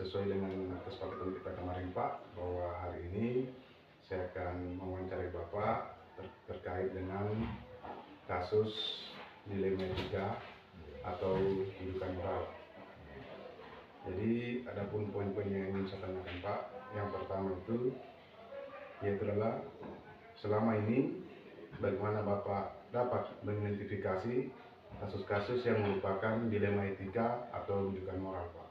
sesuai dengan kesepakatan kita kemarin Pak, bahwa hari ini saya akan mewawancarai Bapak terkait dengan kasus dilema etika atau kedudukan moral. Jadi ada pun poin-poin yang ingin saya tanyakan Pak. Yang pertama itu yaitu adalah selama ini bagaimana Bapak dapat mengidentifikasi kasus-kasus yang merupakan dilema etika atau kedudukan moral Pak.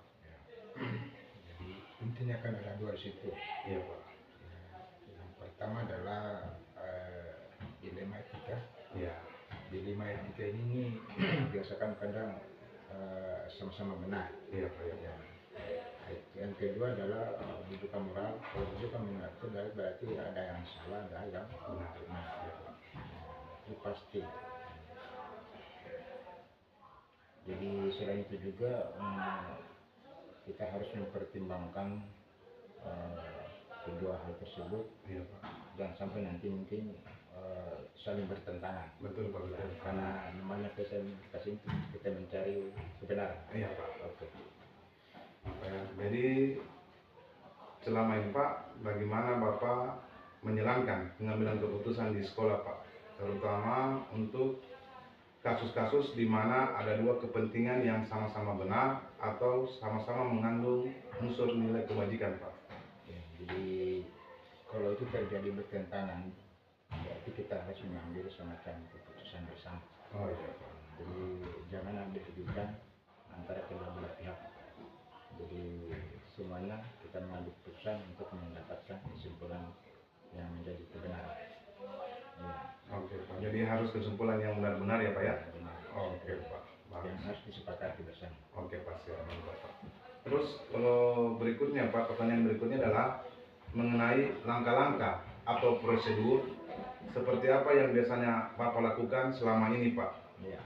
Jadi intinya kan ada dua di situ. Iya Pak. Yang pertama adalah dilema etika. Iya. Dilema etika ini biasa kan kadang sama-sama benar. Iya Pak. Ya. Yang kedua adalah kedudukan moral. Kalau kedudukan moral itu berarti ada yang salah, ada yang benar. Itu pasti. Jadi selain itu juga kita harus mempertimbangkan kedua hal tersebut. Iya Pak. Jangan sampai nanti mungkin saling bertentangan. Betul Pak. Betul. Karena namanya kita mencari kebenaran. Iya Pak. Oke. Jadi selama ini Pak, bagaimana Bapak menjalankan pengambilan keputusan di sekolah Pak, terutama untuk kasus-kasus di mana ada dua kepentingan yang sama-sama benar atau sama-sama mengandung unsur nilai kebajikan Pak. Ya, jadi kalau itu terjadi bertentangan, berarti kita harus mengambil semacam keputusan bersama. Oh iya Pak. Jadi jangan ada kejutan antara kedua belah pihak. Jadi semuanya kita mengambil keputusan untuk mendapatkan kesimpulan yang menjadi kebenaran. Ya. Oke Pak. Jadi harus kesimpulan yang benar-benar ya Pak ya. Benar. Oke Pak. Yang harus disepakati bersama. Oke Pak, siap Pak. Terus kalau berikutnya Pak, pertanyaan berikutnya adalah mengenai langkah-langkah atau prosedur seperti apa yang biasanya Bapak lakukan selama ini Pak. Ya.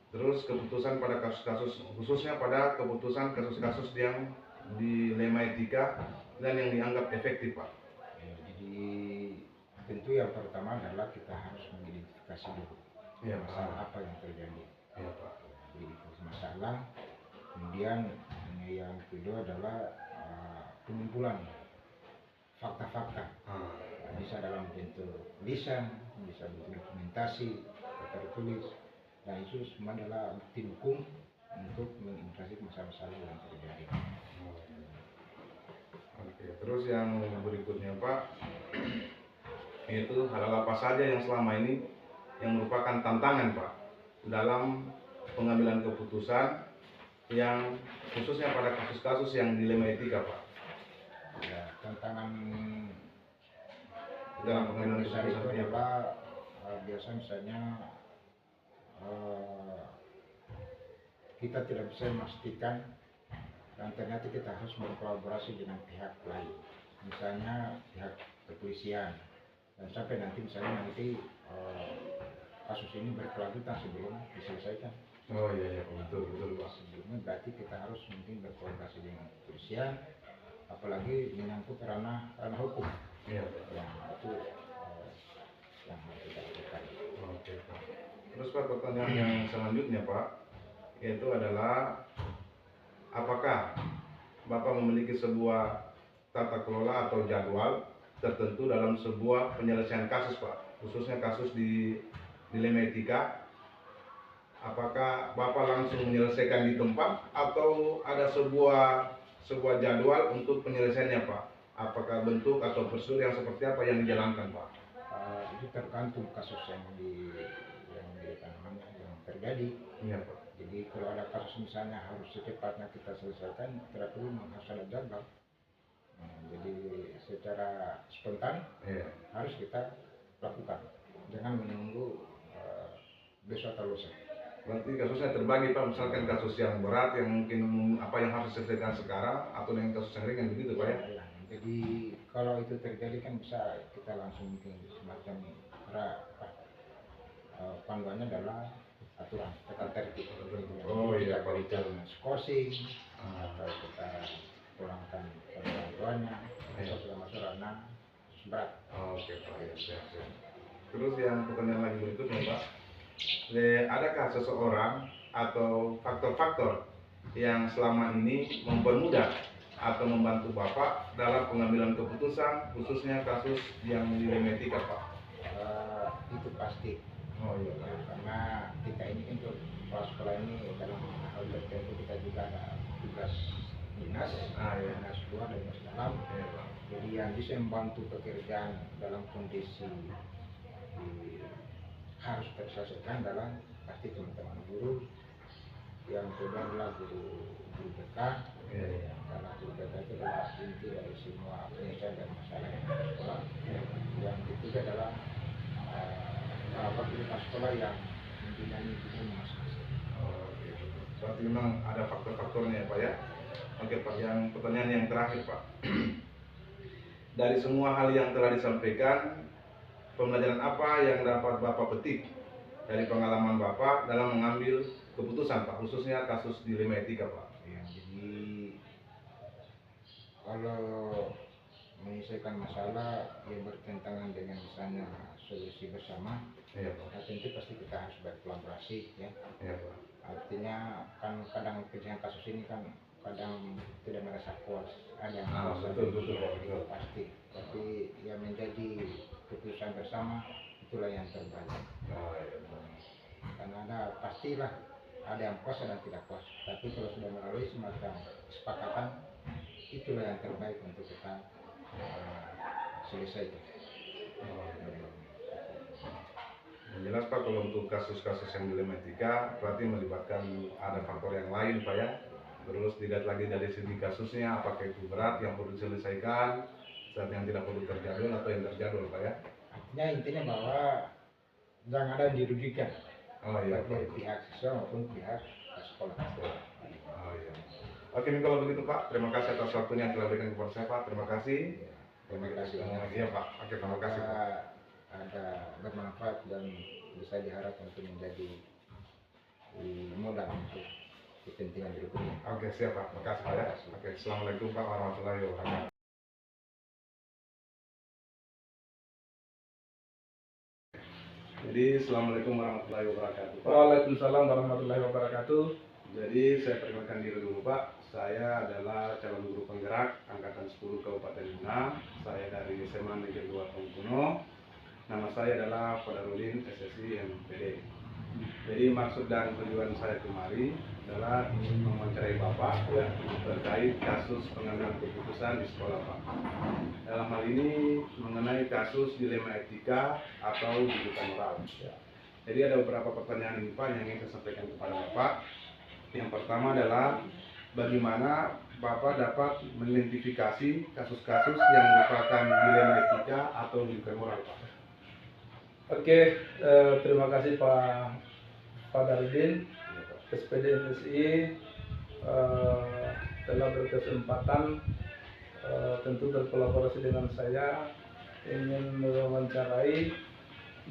Terus keputusan pada kasus-kasus, khususnya pada keputusan kasus-kasus yang dilema etika dan yang dianggap efektif Pak. Ya, jadi tentu yang pertama adalah kita harus mengidentifikasi dulu masalah apa yang terjadi. Iya Pak. Identifikasi masalah. Kemudian yang kedua adalah pengumpulan fakta-fakta. Bisa dalam bentuk lisan, bisa bentuk dokumentasi, tertulis. Dan itu semua adalah bukti hukum untuk menginvestigasi masalah-masalah yang terjadi. Oke, terus yang berikutnya Pak, yaitu hal apa saja yang selama ini yang merupakan tantangan Pak dalam pengambilan keputusan yang khususnya pada kasus-kasus yang dilema etika Pak. Ya, tantangan dalam pengambilan besar itu keputusan adalah biasa misalnya kita tidak bisa memastikan dan ternyata kita harus berkolaborasi dengan pihak lain, misalnya pihak kepolisian, dan sampai nanti kasus ini berkelanjutan sebelum diselesaikan. Oh iya betul Pak. Sebelumnya berarti kita harus mungkin berkolaborasi dengan kepolisian, apalagi menyangkut ranah hukum. Iya. Yang itu yang harus kita lakukan. Oke Pak. Terus Pak, pertanyaan yang selanjutnya Pak, yaitu adalah apakah Bapak memiliki sebuah tata kelola atau jadwal tertentu dalam sebuah penyelesaian kasus Pak, khususnya kasus di dilema etika? Apakah Bapak langsung menyelesaikan di tempat atau ada sebuah jadwal untuk penyelesaiannya Pak? Apakah bentuk atau prosedur yang seperti apa yang dijalankan Pak? Itu tergantung kasus yang terjadi. Iya Pak. Jadi kalau ada kasus misalnya harus secepatnya kita selesaikan, tidak perlu harus ada jadwal. Jadi secara spontan harus kita lakukan, jangan menunggu besok atau lusa. Berarti kasusnya terbagi Pak, misalkan kasus yang berat yang mungkin apa yang harus diselesaikan sekarang atau yang kasus yang ringan begitu Pak ya? Jadi kalau itu terjadi kan bisa kita langsung bikin semacam panduannya adalah aturan tata tertib. Oh iya Pak. Kita skorsing atau kita pulangkan panduannya atau sudah masuk ranah berat. Oke Pak, ya siap. Terus yang pertanyaan lagi berikutnya Pak, adakah seseorang atau faktor-faktor yang selama ini mempermudah atau membantu Bapak dalam pengambilan keputusan, khususnya kasus yang dilematika, Pak? Itu pasti. Oh iya, Pak. Karena kita ini kan kepala sekolah ini dalam hal tertentu kita juga ada tugas dinas, Iya. dinas luar dan dinas dalam. Iya, Pak. Jadi yang bisa membantu pekerjaan dalam kondisi harus terselesaikan dalam pasti teman-teman guru. Yang kedua adalah guru BK. Iya. Karena guru BK itu adalah inti dari semua penyelesaian dan masalah yang ada di sekolah. Yang ketiga adalah fakultas sekolah yang membidangi ilmu masing-masing. Oh, gitu. Berarti memang ada faktor-faktornya ya, Pak ya. Oke, Pak, yang pertanyaan yang terakhir, Pak. Dari semua hal yang telah disampaikan, pembelajaran apa yang dapat Bapak petik dari pengalaman Bapak dalam mengambil keputusan, Pak, khususnya kasus dilema etika, Pak? Ya, jadi kalau menyelesaikan masalah yang bertentangan dengan misalnya solusi bersama, Iya, Pak. tentu pasti kita harus berkolaborasi ya. Iya, Pak. Artinya kan kadang penyelesaian kasus ini kan kadang tidak merasa puas, ada yang Betul, betul. pasti. Tapi yang menjadi keputusan bersama itulah yang terbaik. Oh, iya, Pak. Karena pastilah ada yang puas dan tidak puas. Tapi kalau sudah melalui semacam kesepakatan, itulah yang terbaik untuk kita selesaikan. Oh, iya. Yang jelas, Pak, kalau untuk kasus-kasus yang dilema etika berarti melibatkan ada faktor yang lain, Pak ya. Terus dilihat lagi dari segi kasusnya, apakah itu berat yang perlu diselesaikan, saat yang tidak perlu terjadwal atau yang terjadwal, Pak ya. Artinya intinya bahwa jangan ada yang dirugikan. Oh iya, Pak. Baik pihak siswa maupun pihak sekolah. Oh iya. Oke, kalau begitu, Pak, terima kasih atas waktunya yang telah berikan kepada saya, Pak. Terima kasih. Terima kasih. Iya, Pak. Oke, terima kasih, Pak. Ada bermanfaat dan bisa diharap untuk menjadi modal untuk kepentingan berikutnya. Oke, siap, Pak. Terima kasih, Pak ya. Oke, assalamualaikum, Pak, warahmatullahi wabarakatuh. Jadi, assalamualaikum warahmatullahi wabarakatuh, Pak. Waalaikumsalam warahmatullahi wabarakatuh. Jadi, saya perkenalkan diri dulu, Pak. Saya adalah calon guru penggerak angkatan 10 Kabupaten Buna. Saya dari SMA Negeri 2 Tongkuno. Nama saya adalah Fadarudin SSI MPD. Jadi maksud dan tujuan saya kemari adalah ingin mewawancarai Bapak ya, terkait kasus pengambilan keputusan di sekolah, Pak. Dalam hal ini mengenai kasus dilema etika atau dudukan moral. Jadi ada beberapa pertanyaan ini, Pak, yang ingin saya sampaikan kepada Bapak. Yang pertama adalah bagaimana Bapak dapat mengidentifikasi kasus-kasus yang merupakan dilema etika atau dudukan moral, Pak? Oke, terima kasih Pak Darudin, SPD MSI telah berkesempatan tentu berkolaborasi dengan saya ingin mewawancarai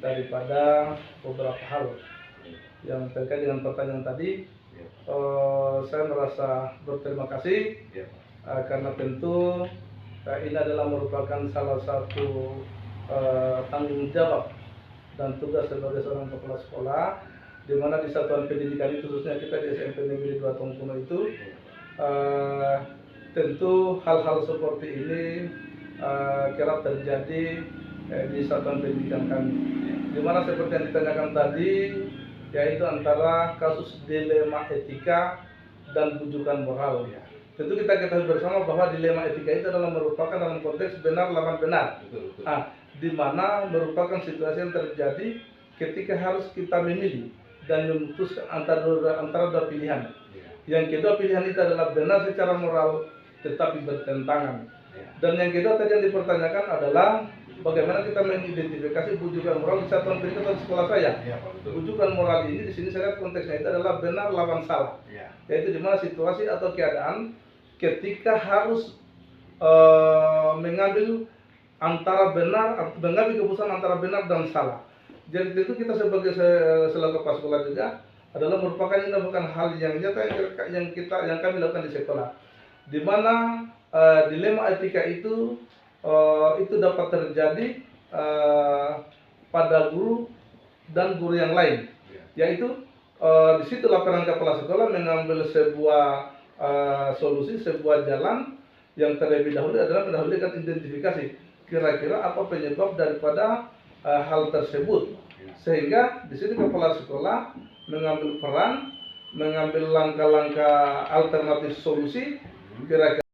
daripada beberapa hal yang terkait dengan pertanyaan tadi. Saya merasa berterima kasih karena tentu ini adalah merupakan salah satu tanggung jawab dan tugas sebagai seorang kepala sekolah, di mana di satuan pendidikan itu, khususnya kita di SMP Negeri 2 Tongkuno itu, tentu hal-hal seperti ini kerap terjadi di satuan pendidikan kami, di mana seperti yang ditanyakan tadi, yaitu antara kasus dilema etika dan bujukan moral. Tentu kita ketahui bersama bahwa dilema etika itu adalah merupakan dalam konteks benar lawan benar. Betul. Di mana merupakan situasi yang terjadi ketika harus kita memilih dan memutuskan antara dua pilihan. Yang kedua pilihan itu adalah benar secara moral tetapi bertentangan. Dan yang kedua tadi yang dipertanyakan adalah bagaimana kita mengidentifikasi bujukan moral di satuan pendidikan sekolah saya. Bujukan moral ini di sini saya lihat konteksnya itu adalah benar lawan salah. Yaitu di mana situasi atau keadaan ketika harus mengambil keputusan antara benar dan salah. Jadi itu kita sebagai selaku kepala sekolah juga adalah merupakan hal yang nyata yang kami lakukan di sekolah, di mana dilema etika itu dapat terjadi pada guru dan guru yang lain, yaitu di situlah peran kepala sekolah mengambil sebuah solusi, sebuah jalan Yang terlebih dahulu adalah mendahulukan identifikasi kira-kira apa penyebab daripada hal tersebut, sehingga di sini kepala sekolah mengambil peran, mengambil langkah-langkah alternatif solusi kira-kira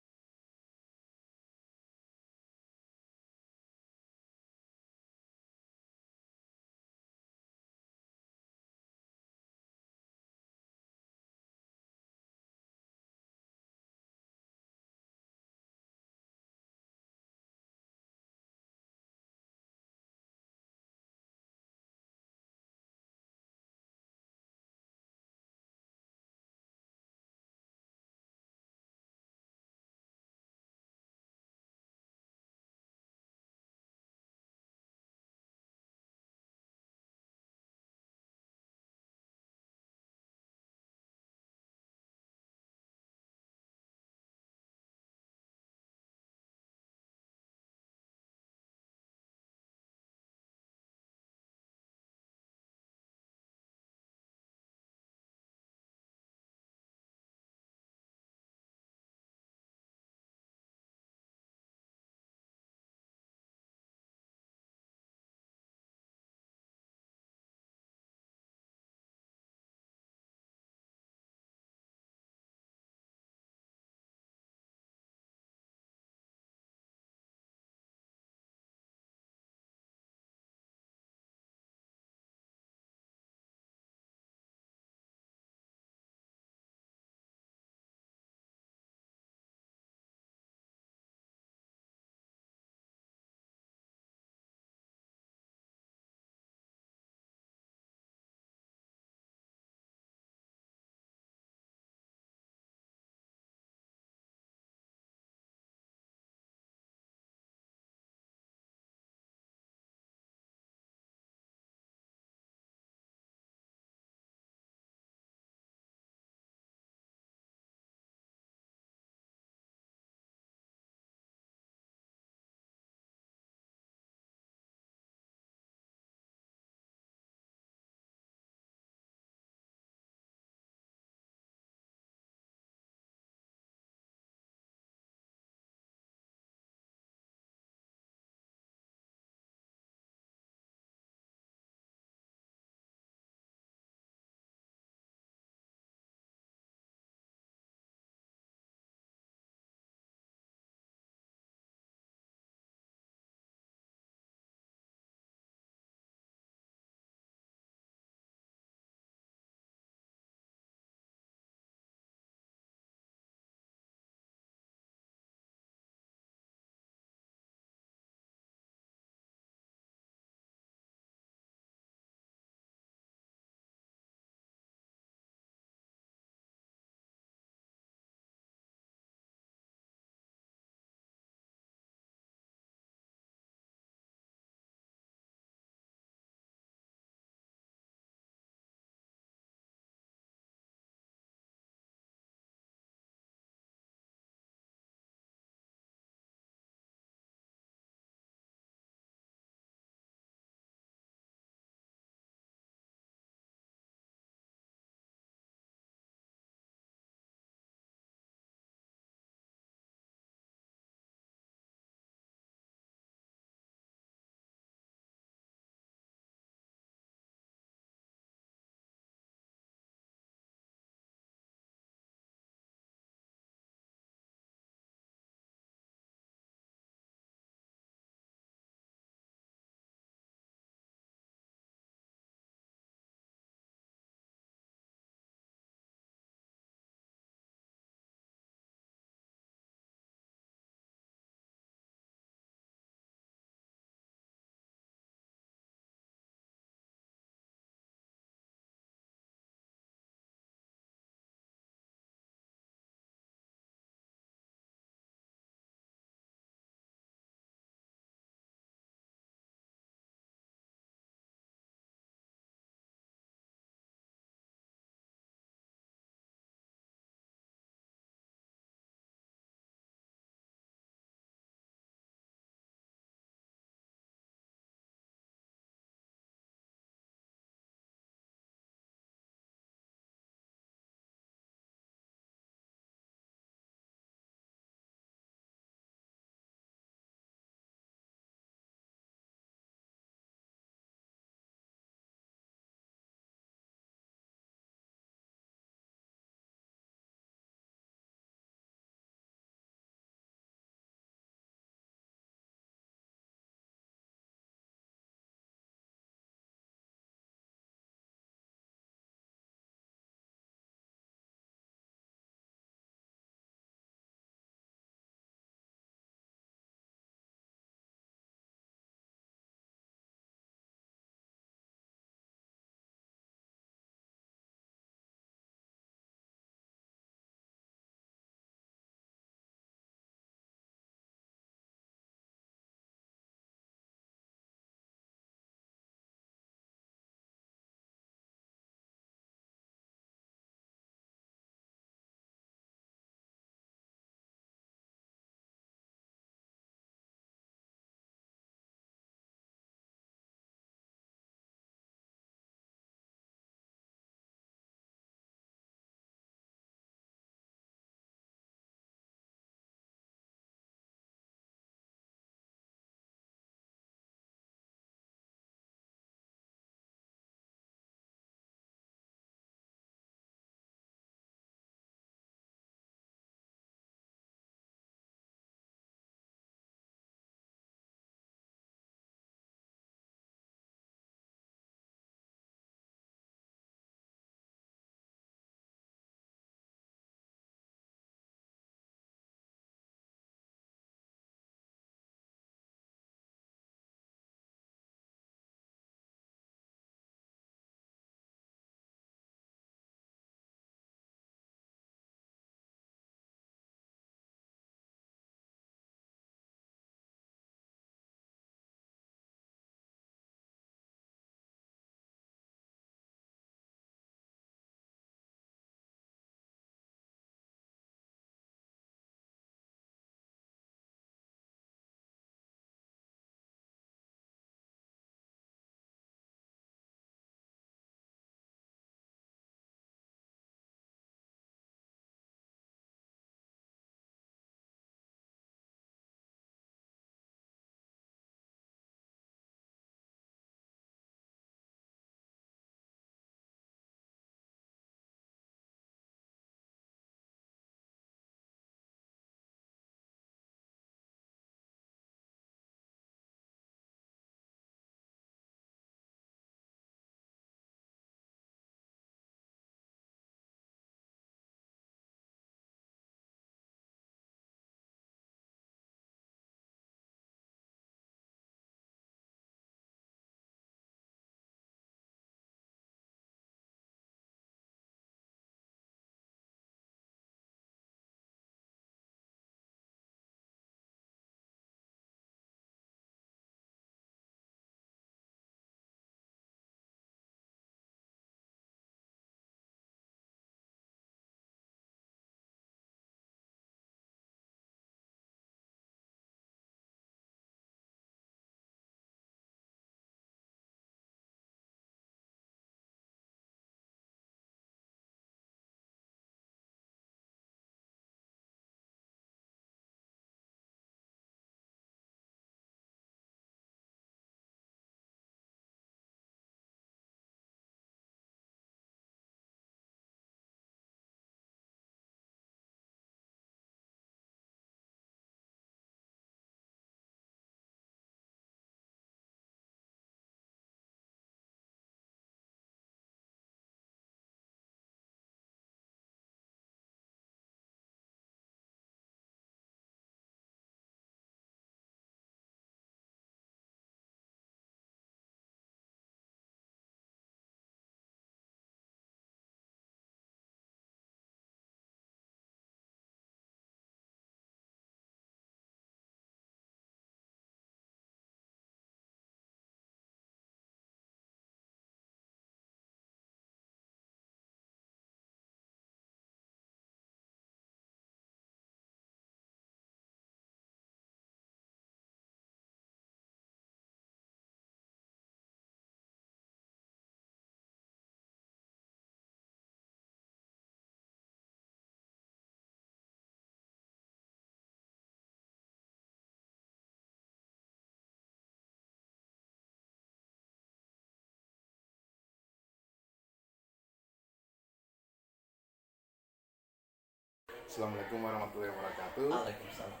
Assalamualaikum warahmatullahi wabarakatuh. Waalaikumsalam.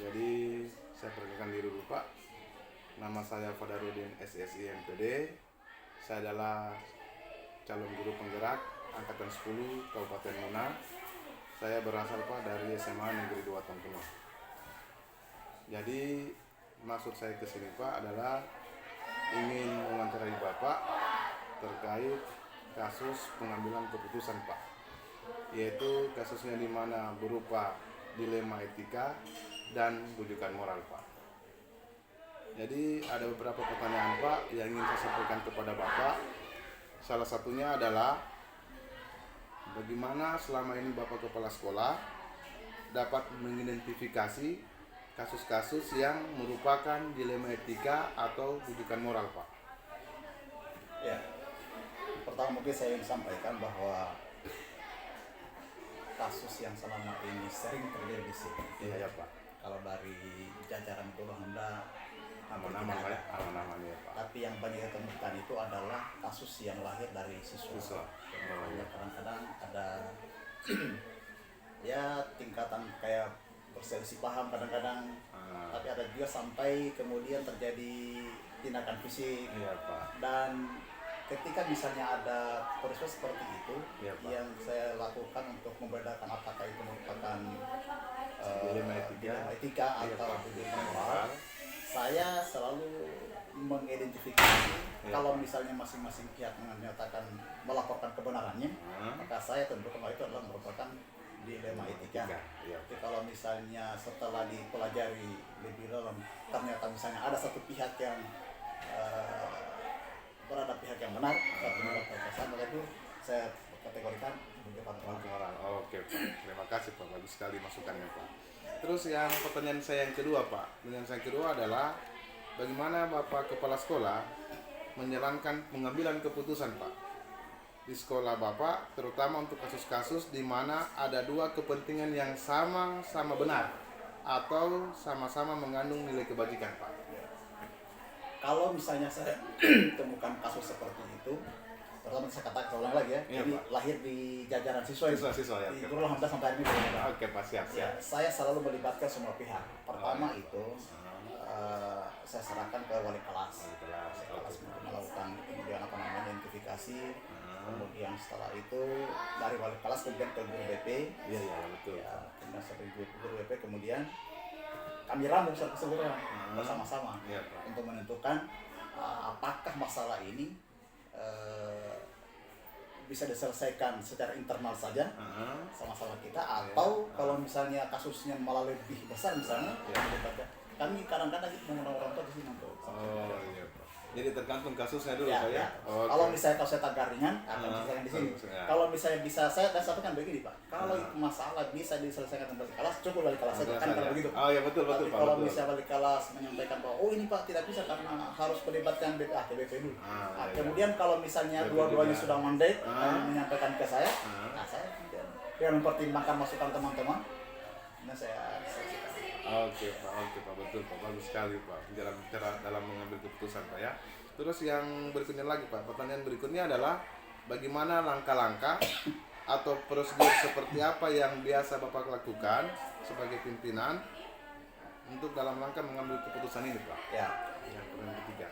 Jadi saya perkenalkan diri dulu Pak. Nama saya Fadarudin SSI MPD. Saya adalah calon guru penggerak angkatan 10 Kabupaten Muna. Saya berasal Pak dari SMA Negeri 2 Tampungan. Jadi maksud saya ke sini Pak adalah ingin mewawancarai Bapak terkait kasus pengambilan keputusan Pak, yaitu kasusnya di mana berupa dilema etika dan rujukan moral Pak. Jadi ada beberapa pertanyaan Pak yang ingin saya sampaikan kepada Bapak. Salah satunya adalah bagaimana selama ini Bapak Kepala Sekolah dapat mengidentifikasi kasus-kasus yang merupakan dilema etika atau rujukan moral Pak. Ya, pertama mungkin saya ingin sampaikan bahwa kasus yang selama ini sering terjadi di sini. Iya Pak. Kalau dari jajaran Guru Honda, Nama-nama Pak, nama-namanya Pak. tapi yang banyak kita temukan itu adalah kasus yang lahir dari siswa. Siswa. Ya, kadang-kadang ada ya tingkatan kayak berselisih paham kadang-kadang, tapi ada juga sampai kemudian terjadi tindakan fisik. Iya Pak. Dan ketika misalnya ada peristiwa seperti itu, Iya, Pak. yang saya lakukan untuk membedakan apakah itu merupakan Dilema etika. atau Iya, Pak. dilema moral, saya selalu mengidentifikasi. Iya, Kalau Pak. misalnya masing-masing pihak menyatakan melaporkan kebenarannya, maka saya tentukan bahwa itu adalah merupakan dilema etika. Iya. Tapi kalau misalnya setelah dipelajari lebih dalam, ternyata misalnya ada satu pihak yang berada pihak yang benar, satu pihak yang salah, maka itu saya kategorikan sebagai Moral. Oke Pak. Terima kasih Pak. Bagus sekali masukannya Pak. Terus yang pertanyaan saya yang kedua Pak. Pertanyaan saya kedua adalah bagaimana Bapak Kepala Sekolah menjalankan pengambilan keputusan Pak di sekolah Bapak, terutama untuk kasus-kasus di mana ada dua kepentingan yang sama-sama benar atau sama-sama mengandung nilai kebajikan Pak. Kalau misalnya saya temukan kasus seperti itu, pertama saya katakan, saya ulang lagi ya, Iya, ini Pak. lahir di jajaran siswa ini. Siswa ya. Di Oke, Guru Alhamdulillah sampai hari ini belum ada. Oke Pak, siap. Ya, saya selalu melibatkan semua pihak. Pertama itu saya serahkan ke wali kelas. Wali kelas untuk melakukan kemudian identifikasi. Kemudian setelah itu dari wali kelas kemudian ke guru BP. Iya betul. Ya, kemudian sampai guru BP kemudian kami rambung secara keseluruhan bersama-sama Iya Pak. untuk menentukan apakah masalah ini bisa diselesaikan secara internal saja sama-sama kita, atau kalau misalnya kasusnya malah lebih besar misalnya, kami kadang-kadang mengundang orang tua di sini untuk. Oh iya Pak. Jadi tergantung kasusnya dulu Ya, Pak ya. ya. Oke. Kalau misalnya kalau saya agak ringan akan diselesaikan di sini. Ya. Kalau misalnya bisa saya sampaikan begini Pak, kalau itu masalah bisa diselesaikan dengan wali kelas, cukup wali kelas saja kan kalau begitu. Oh iya betul Tapi Pak. kalau betul. misalnya wali kelas menyampaikan bahwa oh ini Pak tidak bisa karena harus melibatkan BP dulu. Iya. Kemudian kalau misalnya BP dua-duanya juga. sudah mandek menyampaikan ke saya, saya tidak mempertimbangkan masukan teman-teman. Nah saya Oke Pak, betul Pak, bagus sekali Pak dalam mengambil keputusan Pak ya. Terus yang berikutnya lagi Pak, pertanyaan berikutnya adalah bagaimana langkah-langkah atau prosedur seperti apa yang biasa Bapak lakukan sebagai pimpinan untuk dalam rangka mengambil keputusan ini Pak? ya. Yang ketiga.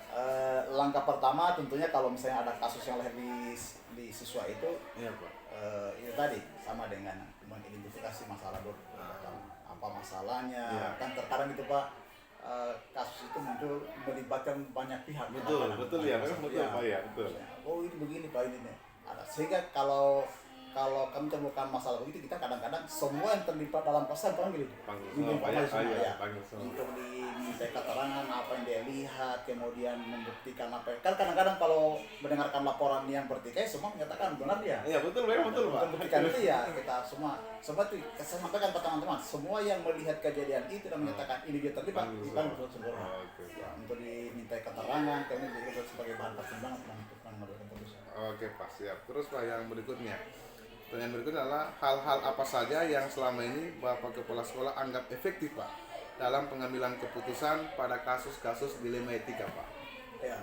Langkah pertama tentunya kalau misalnya ada kasus yang lahir di siswa itu, Iya Pak. itu tadi sama dengan mengidentifikasi masalah dulu. Apa masalahnya? Iya. Kan terkadang itu Pak, kasus itu muncul melibatkan banyak pihak. Betul ya, memang betul Pak ya, betul. Oh ini begini Pak ini nih. Sehingga kalau kami temukan masalah begitu, kita kadang-kadang semua yang terlibat dalam kasus panggil itu. Panggil semua Pak ya, panggil semua. Untuk diminta keterangan apa yang dia lihat, kemudian membuktikan apa. Kan kadang-kadang kalau mendengarkan laporan yang bertikai, semua menyatakan benar dia. Iya betul, memang betul Pak. Membuktikan itu ya kita semua itu saya sampaikan ke teman-teman, semua yang melihat kejadian itu dan menyatakan ini dia terlibat, dipanggil sempurna. Ya, untuk diminta keterangan, kami juga sebagai bahan pertimbangan menentukan mengambil keputusan. Oke Pak, siap. Terus Pak yang berikutnya. Pertanyaan berikutnya adalah hal-hal apa saja yang selama ini Bapak Kepala Sekolah anggap efektif Pak dalam pengambilan keputusan pada kasus-kasus dilema etika Pak? Ya,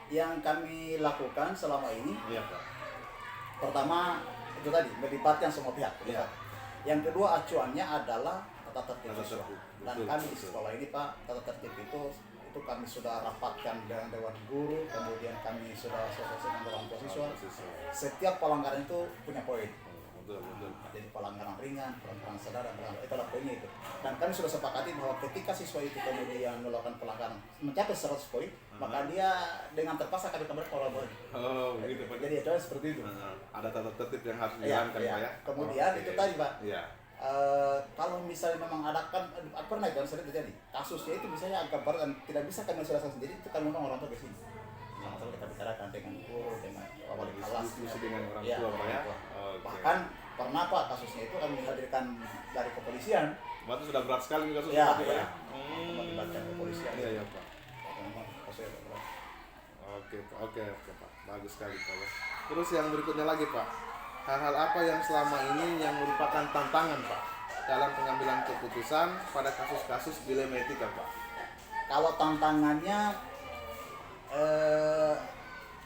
yang kami lakukan selama ini, Iya Pak. pertama itu tadi melibatkan semua pihak. Iya. Yang kedua acuannya adalah tata tertib Tata siswa. tertib. Dan Betul, kami di betul. sekolah ini Pak, tata tertib itu kami sudah rapatkan dengan dewan guru, kemudian kami sudah sosialisasikan dengan orang tua siswa. Setiap pelanggaran itu punya poin. Betul, betul. Jadi pelanggaran ringan, pelanggaran sedang, dan pelanggaran itu adalah poinnya itu. Dan kami sudah sepakati bahwa ketika siswa itu kemudian melakukan pelanggaran mencapai 100 poin, maka dia dengan terpaksa kami kembali ke orang tua. Oh, begitu Pak. Jadi itu seperti itu. Ada tata tertib yang harus Iya, dijalankan iya. Pak ya. Kemudian Oke. itu tadi Pak. Iya. Kalau misalnya memang ada kan pernah itu sering terjadi kasusnya itu misalnya agak berat dan tidak bisa kami selesaikan sendiri, itu kami undang orang tua ke sini. Sama-sama kita bicarakan dengan guru, dengan wali kelas, Diskusi dengan orang Iya, tua Pak ya. orang tua. Oke. Bahkan pernah Pak kasusnya itu kami hadirkan dari kepolisian. Berarti sudah berat sekali kasus Iya, Pak ya. iya. Melibatkan kepolisian. Iya, iya Pak. Memang kasusnya agak berat. Oke Pak, oke Pak, bagus sekali Pak ya. Terus yang berikutnya lagi Pak, hal-hal apa yang selama ini yang merupakan tantangan Pak dalam pengambilan keputusan pada kasus-kasus dilematika Pak? Kalau tantangannya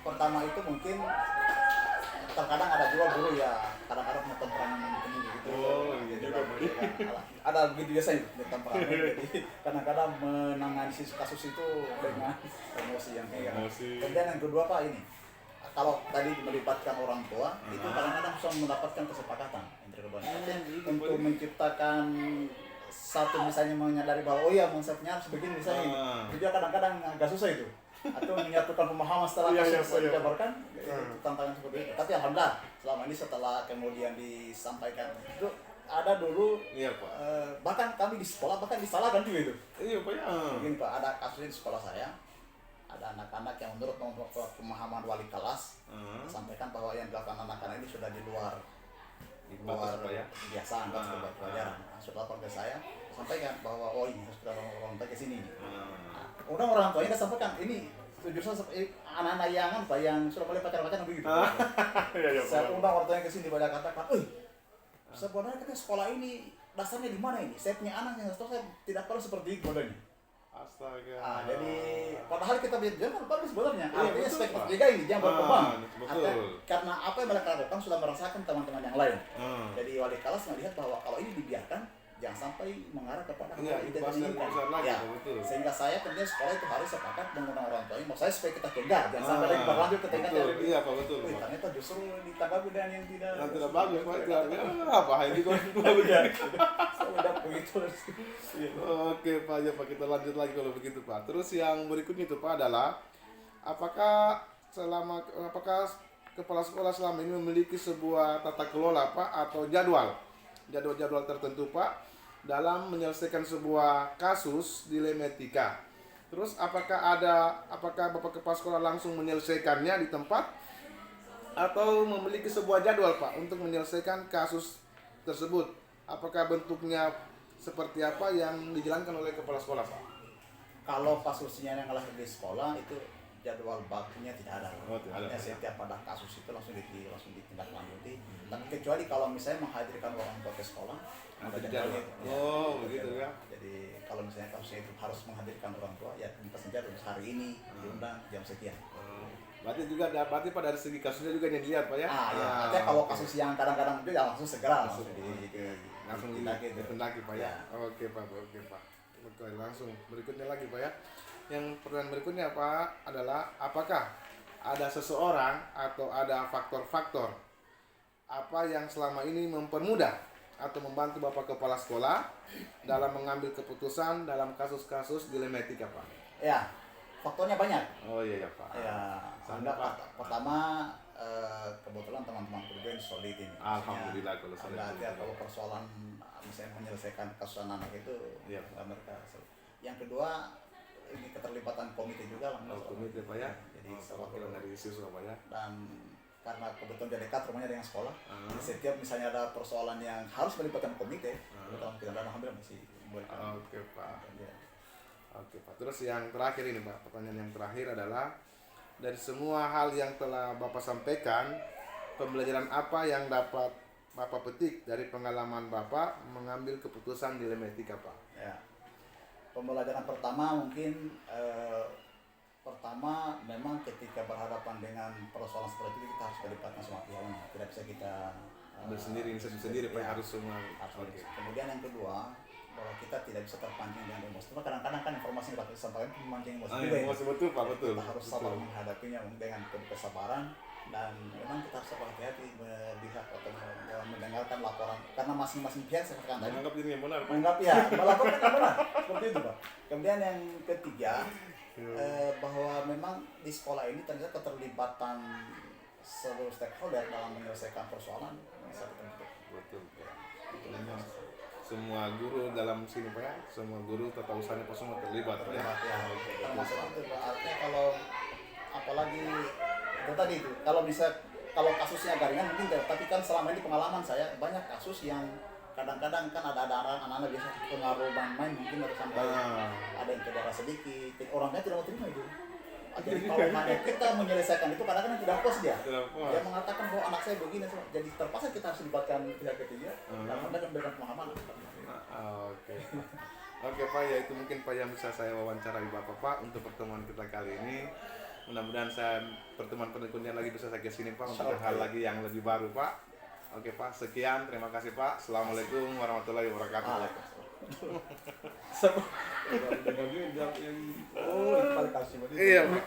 pertama itu mungkin terkadang ada juga guru ya kadang-kadang punya temperamen tinggi gitu. Oh, iya Jadi juga, Pak. ada begitu biasa itu temperamen. Jadi kadang-kadang menangani kasus itu dengan emosi yang kayak. Kemudian yang kedua Pak ini, kalau tadi melibatkan orang tua, itu kadang-kadang bisa mendapatkan kesepakatan antara keduanya. Untuk menciptakan satu misalnya menyadari bahwa oh iya konsepnya harus begini misalnya ini. Itu kadang-kadang agak susah itu. Atau menyatukan pemahaman setelah kasus dijabarkan, itu tantangan seperti itu. Tapi alhamdulillah selama ini setelah kemudian disampaikan itu ada dulu Iya Pak. bahkan kami di sekolah bahkan disalahkan juga itu. Iya Pak ya. Begini Pak, ada kasusnya di sekolah saya. Ada anak-anak yang menurut pemahaman wali kelas sampaikan bahwa yang dilakukan anak-anak ini sudah di luar Batas Pak ya. kebiasaan, batas pelajaran. Sudah lapor ke saya, sampaikan bahwa oh ini harus kita orang tua ke sini. Udah orang tuanya udah sampaikan ini jurusan anak-anak yang apa yang sudah boleh pacaran-pacaran begitu. Saya undang orang tuanya ke sini pada katakan, sebenarnya kita sekolah ini dasarnya di mana ini? Saya punya anak yang saya tidak perlu seperti itu modelnya. Astaga. Jadi padahal kita jangan bagus sebenarnya. Iya, Artinya betul, spektrum Pak. liga ini jangan berkembang. Betul. Artinya, karena apa yang mereka lakukan sudah merasakan teman-teman yang lain. Jadi wali kelas melihat bahwa kalau ini dibiarkan jangan sampai mengarah kepada hal Iya, yang tidak imbas yang diinginkan. besar lagi, Ya, betul. sehingga saya tentunya sekolah itu harus sepakat mengundang orang tuanya. Maksud saya supaya kita cegah, jangan sampai lagi berlanjut ke tingkat betul. yang lebih. Iya Pak, betul Wih, Pak. ternyata justru ditanggapi dengan yang tidak. Yang tidak bagus Pak, itu apa ini kok? Sudah begitu. Iya. Oke Pak, ya Pak, kita lanjut lagi kalau begitu Pak. Terus yang berikutnya itu Pak adalah apakah kepala sekolah selama ini memiliki sebuah tata kelola Pak atau jadwal tertentu Pak dalam menyelesaikan sebuah kasus dilematika. Terus apakah Bapak kepala sekolah langsung menyelesaikannya di tempat atau memiliki sebuah jadwal Pak untuk menyelesaikan kasus tersebut? Apakah bentuknya seperti apa yang dijalankan oleh kepala sekolah Pak? Kalau kasusnya yang lahir di sekolah itu jadwal bakunya tidak ada. Oh, tidak ada. Artinya setiap pada kasus itu langsung ditindaklanjuti. Tapi kecuali kalau misalnya menghadirkan orang tua ke sekolah, ada jadwalnya. Oh, ada begitu jadwal. ya. Jadi kalau misalnya kasusnya itu harus menghadirkan orang tua, ya dipesan jadwal hari ini diundang jam sekian. Berarti pada dari segi kasusnya juga yang dilihat Pak ya? Ya. Artinya kalau kasus yang kadang-kadang itu ya langsung segera langsung ditindaki Pak ya. Oke Pak. Oke, langsung berikutnya lagi Pak ya. Yang pertanyaan berikutnya Pak adalah apakah ada seseorang atau ada faktor-faktor apa yang selama ini mempermudah atau membantu Bapak kepala sekolah dalam mengambil keputusan dalam kasus-kasus dilematika Pak? Ya, faktornya banyak. Oh iya ya Pak. Ya, Sama, Pak. pertama kebetulan teman-teman juga ini solid ini. Alhamdulillah kalau solid. Ada kalau persoalan misalnya menyelesaikan kasus anak itu Iya. mereka. Yang kedua ini keterlibatan komite juga lah. Komite Pak ya. Jadi perwakilan dari siswa Pak ya. dan karena kebetulan dia dekat rumahnya dengan sekolah, jadi setiap misalnya ada persoalan yang harus melibatkan komite, kita alhamdulillah masih boleh. Oke Pak. Oke Pak. Terus yang terakhir ini Pak, pertanyaan yang terakhir adalah dari semua hal yang telah Bapak sampaikan, pembelajaran apa yang dapat Bapak petik dari pengalaman Bapak mengambil keputusan dilematika Pak? Ya. Pembelajaran pertama mungkin pertama memang ketika berhadapan dengan persoalan seperti itu kita harus melibatkan semua pihak. Tidak bisa kita Ada sendiri, inisiatif sendiri Pak, ya, harus semua. harus Oke. begitu. Kemudian yang kedua, bahwa kita tidak bisa terpancing dengan emosi. Cuma kadang-kadang kan informasi yang dapat disampaikan itu memancing emosi juga ya. Emosi betul Pak, betul. Kita harus sabar menghadapinya dengan penuh kesabaran, dan memang kita harus hati-hati melihat atau mendengarkan laporan, karena masing-masing pihak saya katakan tadi Menganggap diri yang benar Pak. menganggap ya melaporkan yang benar seperti itu Pak. Kemudian yang ketiga, bahwa memang di sekolah ini ternyata keterlibatan seluruh stakeholder dalam menyelesaikan persoalan bisa dibentuk. Betul. Memang semua guru dalam sini Pak ya, semua guru tata usahanya Pak semua terlibat Pak ya. Ya, termasuk itu Pak. Artinya kalau apalagi itu tadi itu, kalau kasusnya agak ringan mungkin tidak, tapi kan selama ini pengalaman saya banyak kasus yang kadang-kadang kan ada anak-anak biasa pengaruh main mungkin atau sampai ada yang cedera sedikit, orangnya tidak mau terima itu. Jadi kalau hanya kita menyelesaikan itu kadang-kadang tidak puas dia. Dia mengatakan bahwa anak saya begini, jadi terpaksa kita harus libatkan pihak ketiga dan memberikan pemahaman. Oke Pak, ya itu mungkin Pak yang bisa saya wawancarai Bapak Pak untuk pertemuan kita kali ini. Mudah-mudahan pertemuan berikutnya lagi bisa saya kesini Pak untuk hal lagi yang lebih baru Pak. Oke Pak, sekian, terima kasih Pak. Assalamualaikum warahmatullahi wabarakatuh. Sama. Iya Pak.